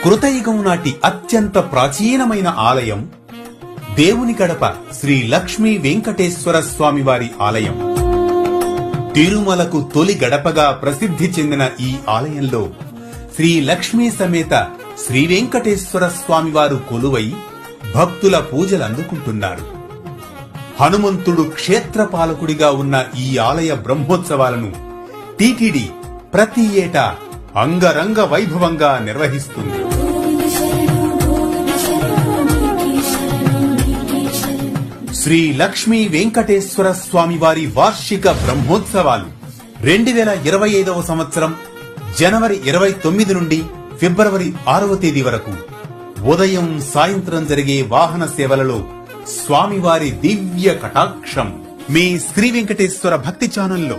కృతయుగం నాటి అత్యంత ప్రాచీనమైన ఆలయం దేవుని గడప శ్రీ లక్ష్మీ వెంకటేశ్వర స్వామివారి ఆలయం. తిరుమలకు తొలి గడపగా ప్రసిద్ధి చెందిన ఈ ఆలయంలో శ్రీ లక్ష్మీ సమేత శ్రీ వెంకటేశ్వర స్వామివారు కొలువై భక్తుల పూజలందుకుంటున్నారు. హనుమంతుడు క్షేత్రపాలకుడిగా ఉన్న ఈ ఆలయ బ్రహ్మోత్సవాలను టీటీడీ ప్రతి ఏటా అంగరంగ వైభవంగా నిర్వహిస్తుంది. శ్రీ లక్ష్మీ వెంకటేశ్వర స్వామివారి వార్షిక బ్రహ్మోత్సవాలు 2025వ సంవత్సరం జనవరి 29 నుండి ఫిబ్రవరి 6వ తేదీ వరకు ఉదయం సాయంత్రం జరిగే వాహన సేవలలో స్వామివారి దివ్య కటాక్షం మీ శ్రీ వెంకటేశ్వర భక్తి ఛానల్లో.